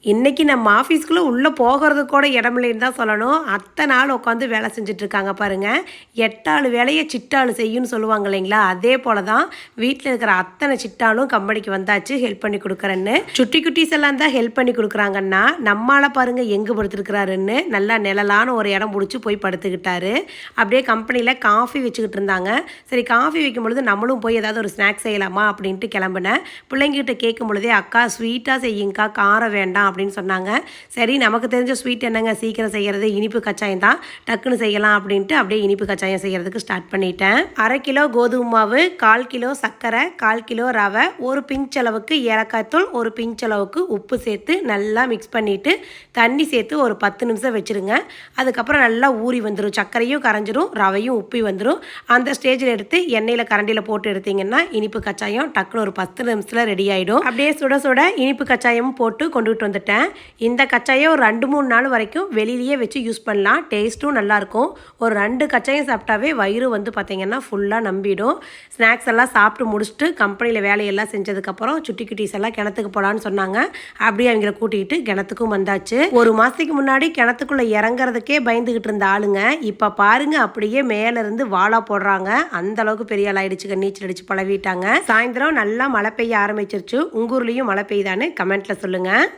இன்றைக்கி நம்ம ஆஃபீஸ்க்குள்ளே உள்ளே போகிறது கூட இடமில்லைன்னு தான் சொல்லணும். அத்தனை நாள் உட்காந்து வேலை செஞ்சுட்ருக்காங்க பாருங்கள். எட்டாளு வேலையை சிட்டாளு செய்யுன்னு சொல்லுவாங்க இல்லைங்களா, அதே போல் தான் வீட்டில் இருக்கிற அத்தனை சிட்டாலும் கம்பெனிக்கு வந்தாச்சு ஹெல்ப் பண்ணி கொடுக்குறேன்னு. சுட்டி குட்டீஸ் எல்லாம் தான் ஹெல்ப் பண்ணி கொடுக்குறாங்கன்னா, நம்மளால் பாருங்கள் எங்கே படுத்துருக்குறாருன்னு நல்லா நிழலான ஒரு இடம் பிடிச்சி போய் படுத்துக்கிட்டாரு. அப்படியே கம்பெனியில் காஃபி வச்சுக்கிட்டு இருந்தாங்க. சரி, காஃபி வைக்கும் பொழுது நம்மளும் போய் ஏதாவது ஒரு ஸ்நாக்ஸ் செய்யலாமா அப்படின்ட்டு கிளம்புனேன். பிள்ளைங்கிட்ட கேட்கும் பொழுதே, அக்கா ஸ்வீட்டாக செய்யுங்கக்கா, காரம் வேண்டாம் அப்படின்னு சொன்னாங்க. சரி, நமக்கு தெரிஞ்ச ஸ்வீட் என்னங்க சீக்கிரம் செய்கிறது, இனிப்பு கச்சாயம் தான், டக்குன்னு செய்யலாம் அப்படின்ட்டு அப்படியே இனிப்பு கச்சாயம் செய்கிறதுக்கு ஸ்டார்ட் பண்ணிட்டேன். 1/2 கிலோ கோதுமை மாவு, 1/4 கிலோ சர்க்கரை, 1/4 கிலோ ரவை, ஒரு பிஞ்ச் அளவுக்கு ஏலக்காய் தூள், ஒரு பிஞ்ச் அளவுக்கு உப்பு சேர்த்து நல்லா மிக்ஸ் பண்ணிவிட்டு தண்ணி சேர்த்து ஒரு 10 நிமிஷம் வச்சுருங்க. அதுக்கப்புறம் நல்லா ஊறி வந்துடும், சர்க்கரையும் கரைஞ்சிரும், ரவையும் உப்பி வந்துடும். அந்த ஸ்டேஜில் எடுத்து எண்ணெயில் கரண்டியில் போட்டு எடுத்திங்கன்னா இனிப்பு கச்சாயம் டக்குன்னு ஒரு 10 நிமிஷத்தில் ரெடி ஆகிடும். அப்படியே சுட சுட இனிப்பு கச்சாயமும் போட்டு கொண்டுகிட்டு வந்துட்டேன். இந்த கச்சாயம் ஒரு 2-3 நாள் வரைக்கும் வெளியிலேயே வச்சு யூஸ் பண்ணலாம். டேஸ்ட்டும் நல்லாயிருக்கும். ஒரு 2 கச்சாயம் சாப்பிட்டாவே வயிறு வந்து பார்த்திங்கன்னா ஃபுல்லாக நம்பிடும். ஸ்நாக்ஸ் எல்லாம் சாப்பிட்டு முடிச்சுட்டு கம்பெனியில் வேலையெல்லாம் செஞ்சதுக்கப்புறம் சுட்டி குட்டீஸ் எல்லாம் கிணத்துக்கு போகலான்னு சொன்னாங்க. அப்படியே அவங்கள கூட்டிகிட்டு கிணத்துக்கும் வந்தாச்சு. ஒரு மாதத்துக்கு முன்னாடி கிணத்துக்குள்ளே இறங்குறதுக்கே பயந்துக்கிட்டு இருந்த ஆளுங்க இப்போ பாருங்கள் அப்படியே மேலேருந்து வாழா போடுறாங்க. அந்த அளவுக்கு பெரிய ஆள் ஆயிடுச்சுங்க, நீச்சல் அடித்து பழவிட்டாங்க. சாயந்தரம் நல்லா மழை பெய்ய ஆரம்பிச்சிருச்சு. உங்கள் ஊர்லேயும் மழை பெய்யுதான்னு கமெண்ட்டில் சொல்லுங்கள்.